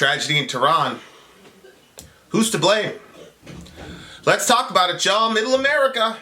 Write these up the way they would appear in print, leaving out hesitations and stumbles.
Tragedy in Tehran. Who's to blame? Let's talk about it, y'all. Middle America.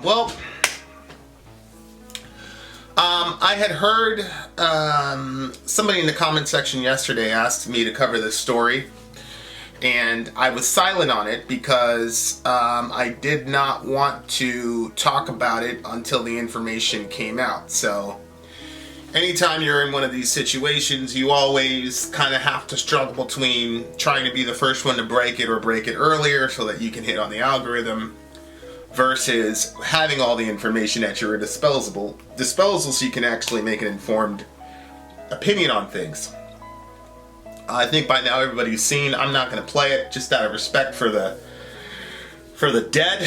Well, I had heard somebody in the comment section yesterday asked me to cover this story, and I was silent on it because I did not want to talk about it until the information came out. So anytime you're in one of these situations, you always kind of have to struggle between trying to be the first one to break it or break it earlier so that you can hit on the algorithm, versus having all the information at your disposal so you can actually make an informed opinion on things. I think by now everybody's seen. I'm not going to play it just out of respect for the dead,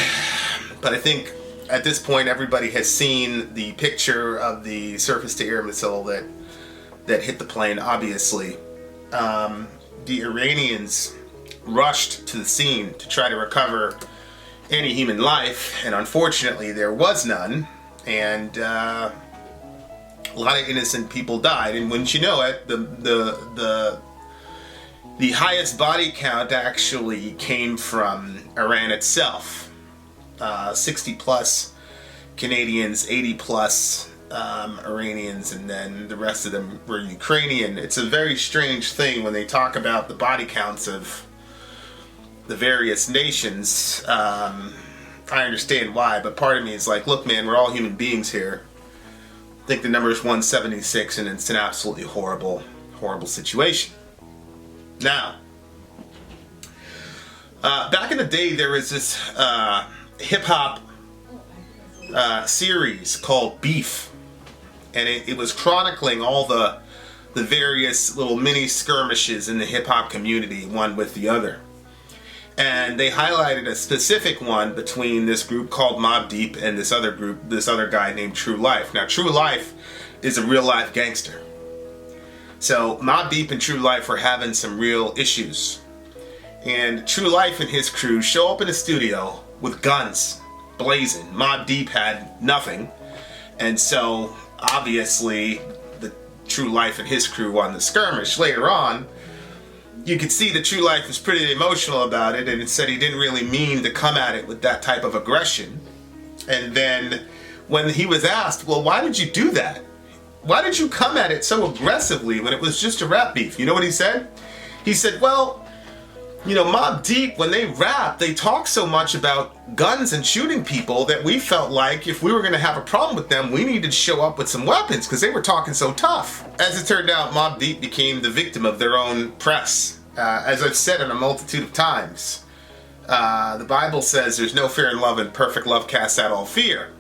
but I think at this point everybody has seen the picture of the surface-to-air missile that hit the plane. Obviously, the Iranians rushed to the scene to try to recover any human life, and unfortunately there was none, and a lot of innocent people died. And wouldn't you know it, the highest body count actually came from Iran itself. 60 plus Canadians, 80 plus Iranians, and then the rest of them were Ukrainian. It's a very strange thing when they talk about the body counts of the various nations. I understand why, but part of me is like, look man, we're all human beings here. I think the number is 176, and it's an absolutely horrible situation. Now, back in the day, there was this hip-hop series called Beef, and it was chronicling all the various little mini skirmishes in the hip-hop community, one with the other. And they highlighted a specific one between this group called Mobb Deep and this other guy named True Life. Now, True Life is a real-life gangster. So Mobb Deep and True Life were having some real issues. And True Life and his crew show up in a studio with guns blazing. Mobb Deep had nothing. And so, obviously, the True Life and his crew won the skirmish. Later on, you could see that True Life was pretty emotional about it, and it said he didn't really mean to come at it with that type of aggression. And then when he was asked, well, why did you do that? Why did you come at it so aggressively when it was just a rap beef? You know what he said? He said, well, you know, Mobb Deep, when they rap, they talk so much about guns and shooting people that we felt like if we were going to have a problem with them, we needed to show up with some weapons because they were talking so tough. As it turned out, Mobb Deep became the victim of their own press. As I've said it a multitude of times, the Bible says there's no fear in love, and perfect love casts out all fear.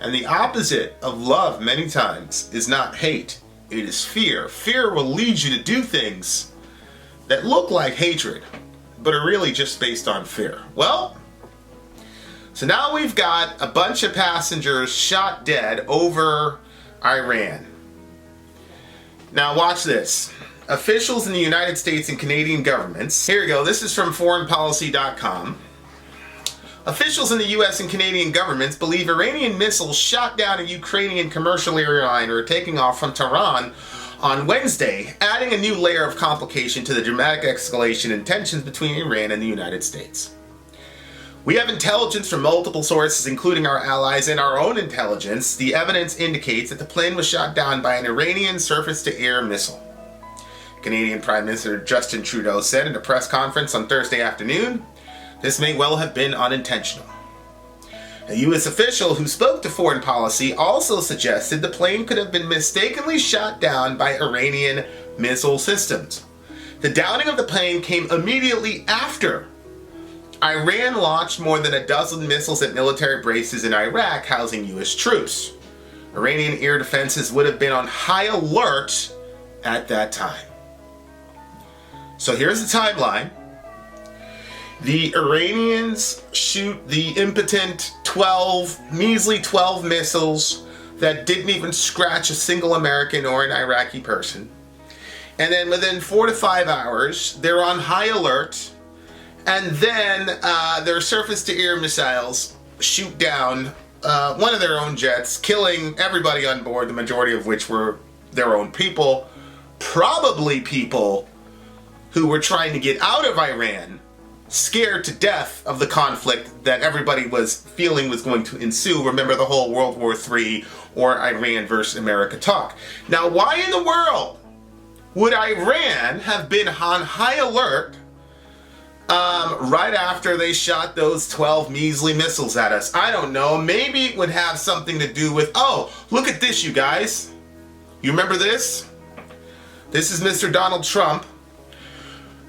And the opposite of love many times is not hate, it is fear. Fear will lead you to do things that look like hatred, but are really just based on fear. Well, so now we've got a bunch of passengers shot dead over Iran. Now watch this. Officials in the United States and Canadian governments, here we go, this is from foreignpolicy.com. Officials in the US and Canadian governments believe Iranian missiles shot down a Ukrainian commercial airliner taking off from Tehran on Wednesday, adding a new layer of complication to the dramatic escalation in tensions between Iran and the United States. We have intelligence from multiple sources, including our allies and our own intelligence. The evidence indicates that the plane was shot down by an Iranian surface-to-air missile. Canadian Prime Minister Justin Trudeau said in a press conference on Thursday afternoon, this may well have been unintentional. A U.S. official who spoke to Foreign Policy also suggested the plane could have been mistakenly shot down by Iranian missile systems. The downing of the plane came immediately after Iran launched more than a dozen missiles at military bases in Iraq housing U.S. troops. Iranian air defenses would have been on high alert at that time. So here's the timeline. The Iranians shoot the impotent measly 12 missiles that didn't even scratch a single American or an Iraqi person. And then within 4 to 5 hours, they're on high alert, and then their surface-to-air missiles shoot down one of their own jets, killing everybody on board, the majority of which were their own people, probably people who were trying to get out of Iran, scared to death of the conflict that everybody was feeling was going to ensue. Remember the whole World War III or Iran versus America talk. Now, why in the world would Iran have been on high alert right after they shot those 12 measly missiles at us? I don't know. Maybe it would have something to do with, oh, look at this, you guys. You remember this? This is Mr. Donald Trump.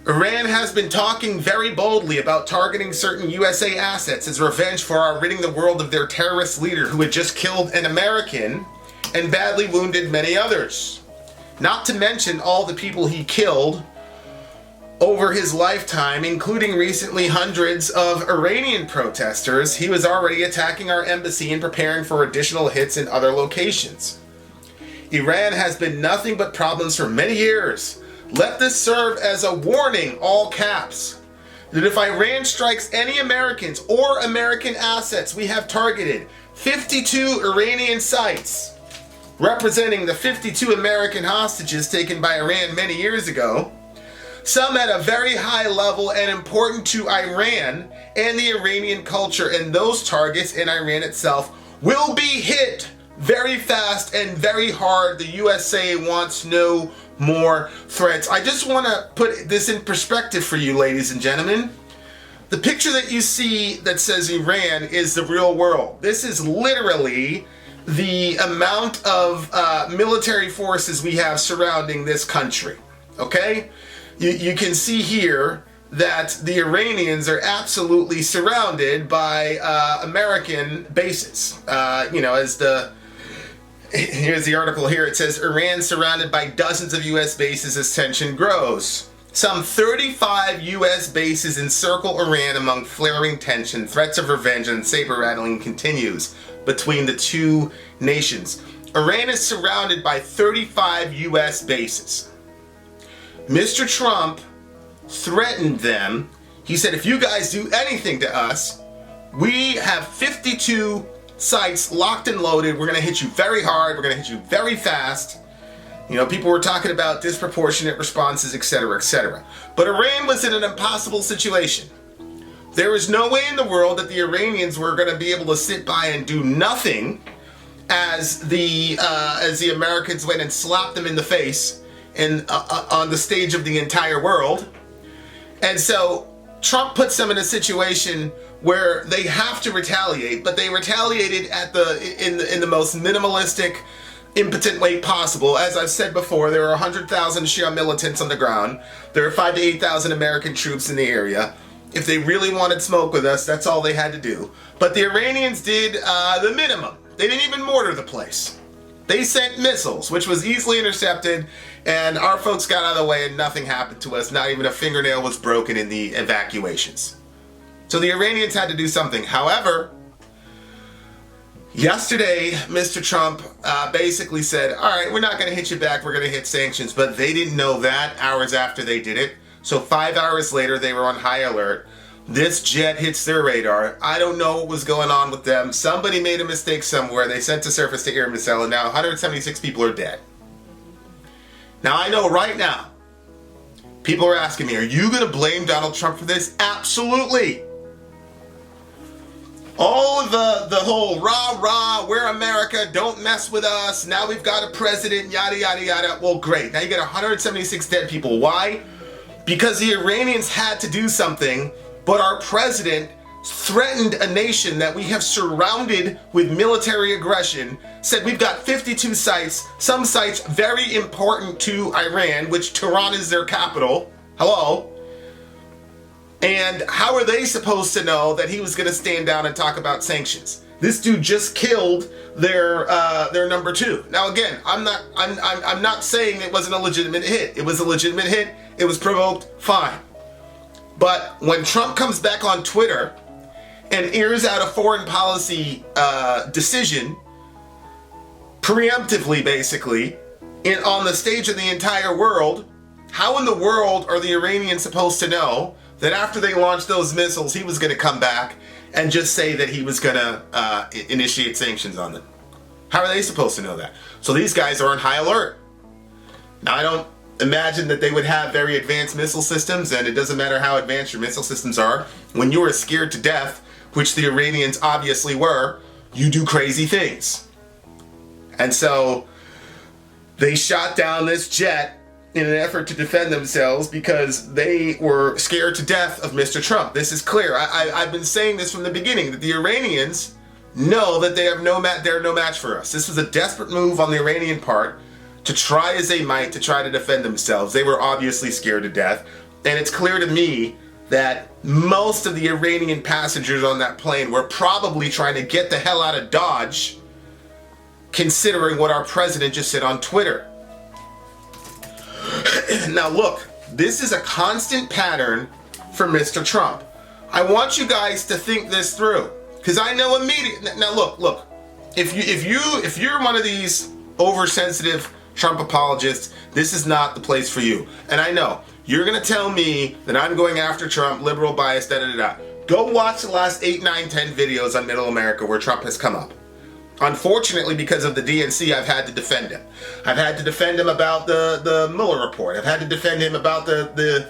Iran has been talking very boldly about targeting certain USA assets as revenge for our ridding the world of their terrorist leader who had just killed an American and badly wounded many others. Not to mention all the people he killed over his lifetime, including recently hundreds of Iranian protesters. He was already attacking our embassy and preparing for additional hits in other locations. Iran has been nothing but problems for many years. Let this serve as a warning, all caps, that if Iran strikes any Americans or American assets, we have targeted 52 Iranian sites, representing the 52 American hostages taken by Iran many years ago, some at a very high level and important to Iran and the Iranian culture, and those targets in Iran itself will be hit very fast and very hard. The USA wants no more threats. I just want to put this in perspective for you, ladies and gentlemen. The picture that you see that says Iran is the real world. This is literally the amount of military forces we have surrounding this country. Okay? You can see here that the Iranians are absolutely surrounded by American bases. Here's the article here. It says, Iran surrounded by dozens of U.S. bases as tension grows. Some 35 U.S. bases encircle Iran among flaring tension. Threats of revenge and saber rattling continues between the two nations. Iran is surrounded by 35 U.S. bases. Mr. Trump threatened them. He said, if you guys do anything to us, we have 52 sites locked and loaded. We're going to hit you very hard. We're going to hit you very fast. You know, people were talking about disproportionate responses, etc., etc. But Iran was in an impossible situation. There was no way in the world that the Iranians were going to be able to sit by and do nothing as the Americans went and slapped them in the face and on the stage of the entire world. And so Trump puts them in a situation where they have to retaliate, but they retaliated in the most minimalistic, impotent way possible. As I've said before, there are 100,000 Shia militants on the ground. There are 5,000 to 8,000 American troops in the area. If they really wanted smoke with us, that's all they had to do. But the Iranians did the minimum. They didn't even mortar the place. They sent missiles, which was easily intercepted, and our folks got out of the way and nothing happened to us. Not even a fingernail was broken in the evacuations. So the Iranians had to do something. However, yesterday, Mr. Trump basically said, all right, we're not going to hit you back, we're going to hit sanctions. But they didn't know that hours after they did it. So 5 hours later, they were on high alert. This jet hits their radar. I don't know what was going on with them. Somebody made a mistake somewhere. They sent a surface-to-air missile, and now 176 people are dead. Now, I know right now, people are asking me, are you going to blame Donald Trump for this? Absolutely. All of the whole rah, we're America, don't mess with us, now we've got a president, yada, yada, yada. Well, great. Now you get 176 dead people. Why? Because the Iranians had to do something, but our president threatened a nation that we have surrounded with military aggression, said we've got 52 sites, some sites very important to Iran, which Tehran is their capital. Hello? And how are they supposed to know that he was going to stand down and talk about sanctions? This dude just killed their number two. Now again, I'm not saying it wasn't a legitimate hit. It was a legitimate hit. It was provoked. Fine. But when Trump comes back on Twitter and airs out a foreign policy decision, preemptively basically, on the stage of the entire world, how in the world are the Iranians supposed to know that after they launched those missiles, he was going to come back and just say that he was going to initiate sanctions on them? How are they supposed to know that? So these guys are on high alert. Now, I don't imagine that they would have very advanced missile systems, and it doesn't matter how advanced your missile systems are. When you are scared to death, which the Iranians obviously were, you do crazy things. And so they shot down this jet in an effort to defend themselves because they were scared to death of Mr. Trump. This is clear. I've been saying this from the beginning, that the Iranians know that they're no match for us. This was a desperate move on the Iranian part to try as they might to try to defend themselves. They were obviously scared to death. And it's clear to me that most of the Iranian passengers on that plane were probably trying to get the hell out of Dodge, considering what our president just said on Twitter. Now look, this is a constant pattern for Mr. Trump. I want you guys to think this through, because I know immediately. Now look, if you're one of these oversensitive Trump apologists, this is not the place for you. And I know you're gonna tell me that I'm going after Trump, liberal bias, da. Go watch the last 8, 9, 10 videos on Middle America where Trump has come up. Unfortunately, because of the DNC, I've had to defend him. I've had to defend him about the Mueller report. I've had to defend him about the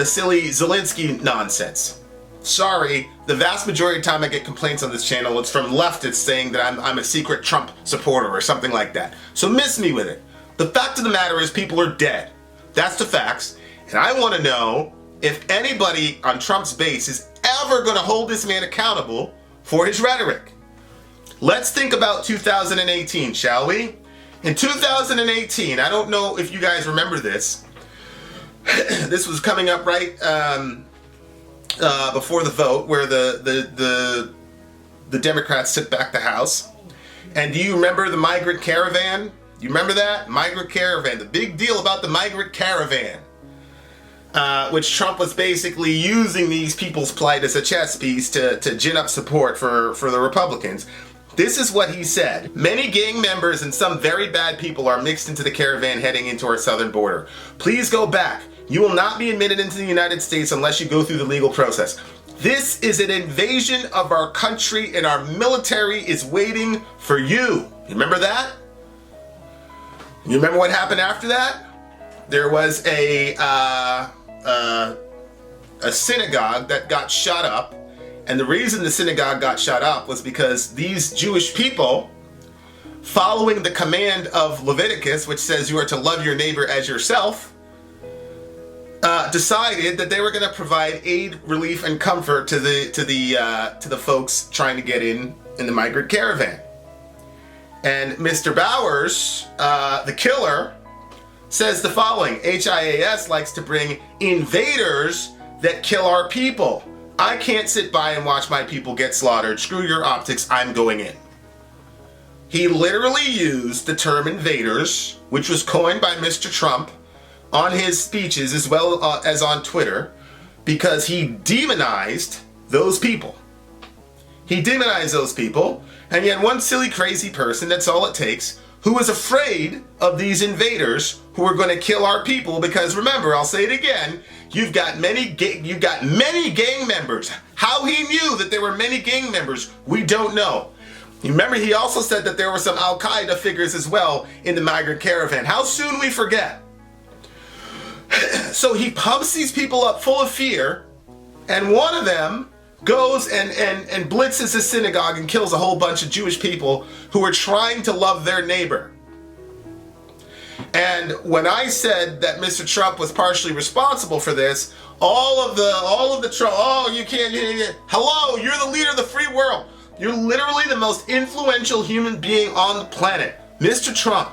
silly Zelensky nonsense. Sorry, the vast majority of the time I get complaints on this channel, it's from leftists saying that I'm a secret Trump supporter or something like that. So miss me with it. The fact of the matter is people are dead. That's the facts. And I want to know if anybody on Trump's base is ever going to hold this man accountable for his rhetoric. Let's think about 2018, shall we? In 2018, I don't know if you guys remember this. This was coming up right before the vote, where the Democrats took back the House. And do you remember the Migrant caravan? You remember that? Migrant caravan, the big deal about the Migrant caravan, which Trump was basically using these people's plight as a chess piece to gin up support for the Republicans. This is what he said. Many gang members and some very bad people are mixed into the caravan heading into our southern border. Please go back. You will not be admitted into the United States unless you go through the legal process. This is an invasion of our country and our military is waiting for you. You remember that? You remember what happened after that? There was a synagogue that got shot up. And the reason the synagogue got shot up was because these Jewish people, following the command of Leviticus, which says you are to love your neighbor as yourself, decided that they were going to provide aid, relief, and comfort to the folks trying to get in the migrant caravan. And Mr. Bowers, the killer, says the following: HIAS likes to bring invaders that kill our people. I can't sit by and watch my people get slaughtered. Screw your optics, I'm going in. He literally used the term invaders, which was coined by Mr. Trump on his speeches as well as on Twitter, because he demonized those people. He demonized those people, and yet one silly crazy person, that's all it takes, who was afraid of these invaders who are going to kill our people, because remember, I'll say it again, you've got many gang members. How he knew that there were many gang members, we don't know. You remember, he also said that there were some Al-Qaeda figures as well in the migrant caravan. How soon we forget? So he pumps these people up full of fear, and one of them goes and blitzes a synagogue and kills a whole bunch of Jewish people who are trying to love their neighbor. And when I said that Mr. Trump was partially responsible for this, all of the Trump, oh, you can't, hello, you're the leader of the free world. You're literally the most influential human being on the planet. Mr. Trump,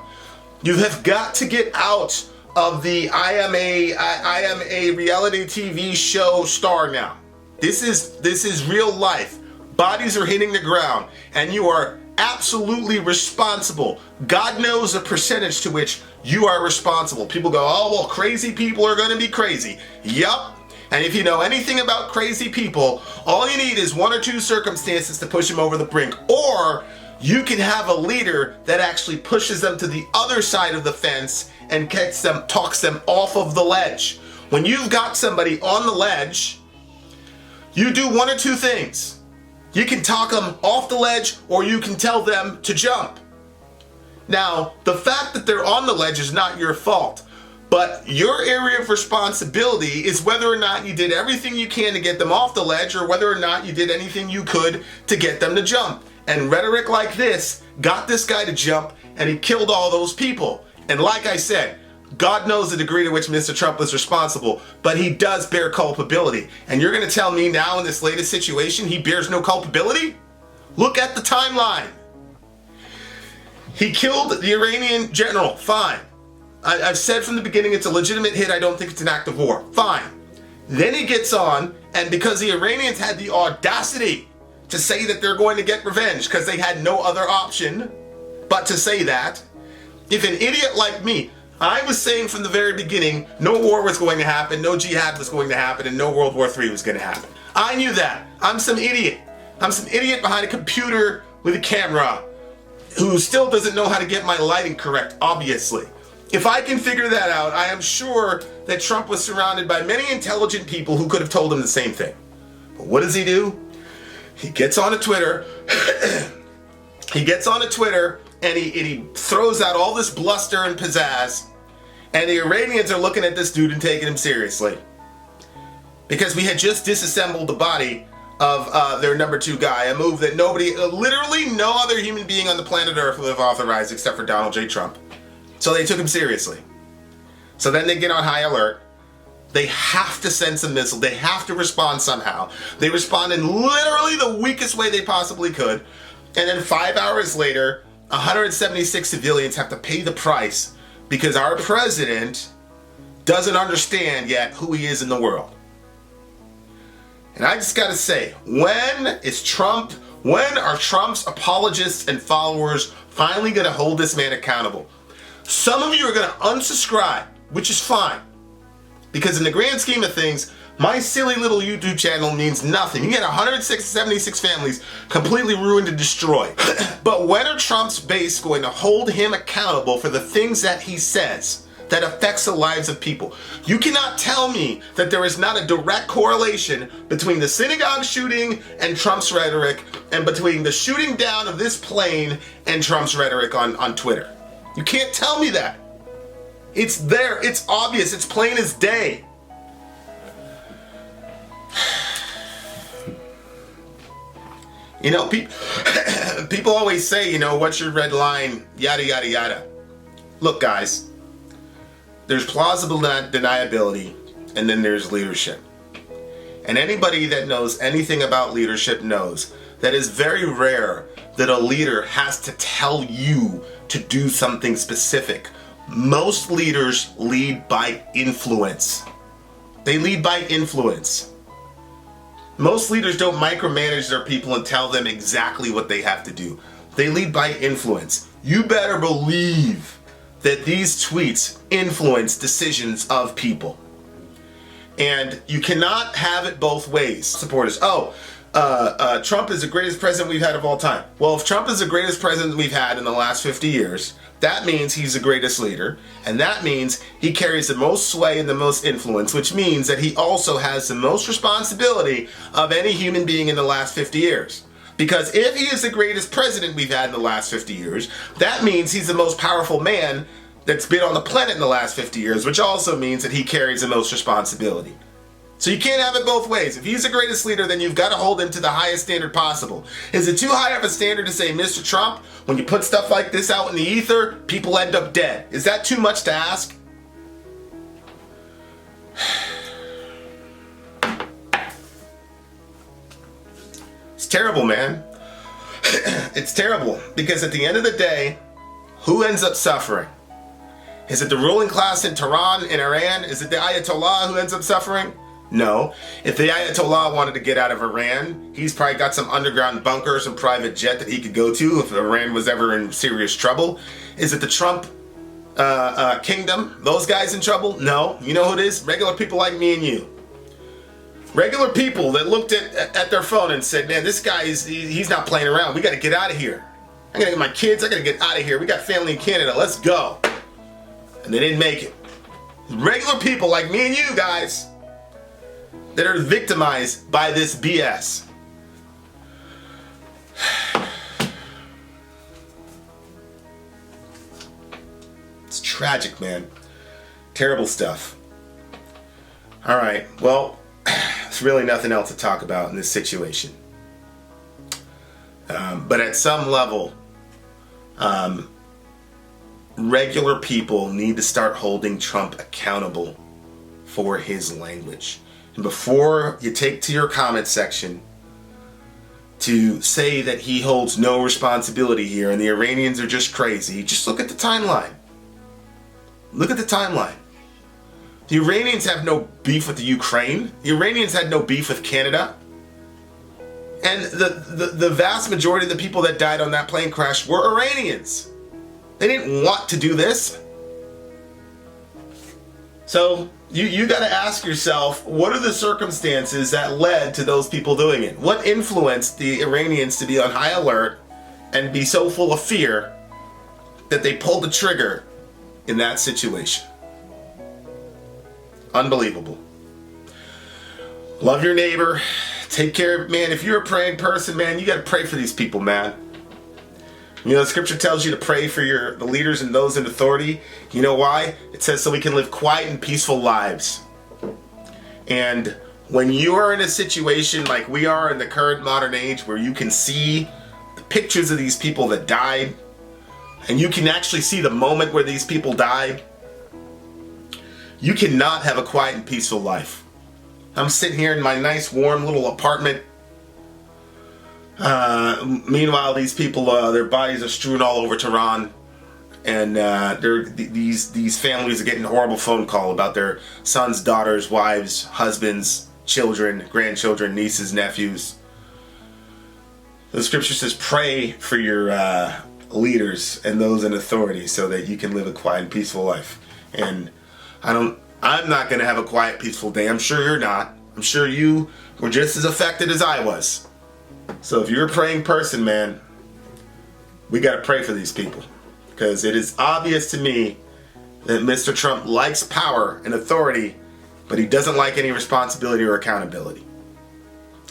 you have got to get out of the I am a reality TV show star now. This is real life. Bodies are hitting the ground, and you are absolutely responsible. God knows the percentage to which you are responsible. People go, oh, well, crazy people are going to be crazy. Yup. And if you know anything about crazy people, all you need is one or two circumstances to push them over the brink. Or you can have a leader that actually pushes them to the other side of the fence and talks them off of the ledge. When you've got somebody on the ledge, you do one or two things. You can talk them off the ledge, or you can tell them to jump. Now, the fact that they're on the ledge is not your fault, but your area of responsibility is whether or not you did everything you can to get them off the ledge, or whether or not you did anything you could to get them to jump. And rhetoric like this got this guy to jump, and he killed all those people. And like I said, God knows the degree to which Mr. Trump was responsible, but he does bear culpability. And you're going to tell me now in this latest situation he bears no culpability? Look at the timeline. He killed the Iranian general. Fine. I've said from the beginning it's a legitimate hit. I don't think it's an act of war. Fine. Then he gets on, and because the Iranians had the audacity to say that they're going to get revenge because they had no other option but to say that, if an idiot like me, I was saying from the very beginning, no war was going to happen, no jihad was going to happen, and no World War III was going to happen. I knew that. I'm some idiot. I'm some idiot behind a computer with a camera who still doesn't know how to get my lighting correct, obviously. If I can figure that out, I am sure that Trump was surrounded by many intelligent people who could have told him the same thing. But what does he do? He gets onto Twitter. And he throws out all this bluster and pizzazz. And the Iranians are looking at this dude and taking him seriously. Because we had just disassembled the body of their number 2 guy, a move that literally no other human being on the planet Earth would have authorized except for Donald J. Trump. So they took him seriously. So then they get on high alert. They have to send some missiles. They have to respond somehow. They respond in literally the weakest way they possibly could. And then 5 hours later, 176 civilians have to pay the price because our president doesn't understand yet who he is in the world. And I just gotta say, when are Trump's apologists and followers finally gonna hold this man accountable? Some of you are gonna unsubscribe, which is fine. Because in the grand scheme of things, my silly little YouTube channel means nothing. You get 176 families completely ruined and destroyed. But when are Trump's base going to hold him accountable for the things that he says that affects the lives of people? You cannot tell me that there is not a direct correlation between the synagogue shooting and Trump's rhetoric, and between the shooting down of this plane and Trump's rhetoric on Twitter. You can't tell me that. It's there. It's obvious. It's plain as day. You know, people always say, what's your red line, yada, yada, yada. Look, guys, there's plausible deniability, and then there's leadership. And anybody that knows anything about leadership knows that it's very rare that a leader has to tell you to do something specific. Most leaders lead by influence. They lead by influence. Most leaders don't micromanage their people and tell them exactly what they have to do. They lead by influence. You better believe that these tweets influence decisions of people. And you cannot have it both ways. Supporters, Trump is the greatest president we've had of all time. Well, if Trump is the greatest president we've had in the last 50 years, that means he's the greatest leader, and that means he carries the most sway and the most influence, which means that he also has the most responsibility of any human being in the last 50 years. Because if he is the greatest president we've had in the last 50 years, that means he's the most powerful man that's been on the planet in the last 50 years, which also means that he carries the most responsibility. So you can't have it both ways. If he's the greatest leader, then you've got to hold him to the highest standard possible. Is it too high of a standard to say, Mr. Trump, when you put stuff like this out in the ether, people end up dead? Is that too much to ask? It's terrible, man. It's terrible, because at the end of the day, who ends up suffering? Is it the ruling class in Tehran, in Iran? Is it the Ayatollah who ends up suffering? No. If the Ayatollah wanted to get out of Iran, he's probably got some underground bunker, some private jet that he could go to if Iran was ever in serious trouble. Is it the Trump kingdom? Those guys in trouble? No. You know who it is? Regular people like me and you. Regular people that looked at their phone and said, man, this guy, he's not playing around. We got to get out of here. I got to get my kids. I got to get out of here. We got family in Canada. Let's go. And they didn't make it. Regular people like me and you guys that are victimized by this BS. It's tragic, man. Terrible stuff. All right, well, there's really nothing else to talk about in this situation. But at some level, regular people need to start holding Trump accountable for his language. And before you take to your comment section to say that he holds no responsibility here and the Iranians are just crazy, just look at the timeline. Look at the timeline. The Iranians have no beef with the Ukraine. The Iranians had no beef with Canada. And the vast majority of the people that died on that plane crash were Iranians. They didn't want to do this. So you got to ask yourself, what are the circumstances that led to those people doing it? What influenced the Iranians to be on high alert and be so full of fear that they pulled the trigger in that situation? Unbelievable. Love your neighbor. Take care, man. If you're a praying person, man, you got to pray for these people, man. You know, the scripture tells you to pray for the leaders and those in authority. You know why? It says so we can live quiet and peaceful lives. And when you are in a situation like we are in the current modern age, where you can see the pictures of these people that died, and you can actually see the moment where these people died, you cannot have a quiet and peaceful life. I'm sitting here in my nice, warm little apartment. Meanwhile, these people, their bodies are strewn all over Tehran, and these families are getting a horrible phone call about their sons, daughters, wives, husbands, children, grandchildren, nieces, nephews. The scripture says, pray for your leaders and those in authority so that you can live a quiet and peaceful life. And I'm not going to have a quiet, peaceful day. I'm sure you're not. I'm sure you were just as affected as I was. So if you're a praying person, man, we got to pray for these people. Because it is obvious to me that Mr. Trump likes power and authority, but he doesn't like any responsibility or accountability.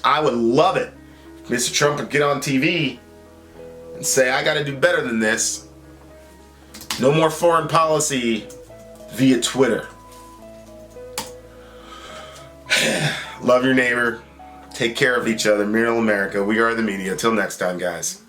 I would love it if Mr. Trump would get on TV and say, I got to do better than this. No more foreign policy via Twitter. Love your neighbor. Take care of each other. Middle America. We are the media. Till next time, guys.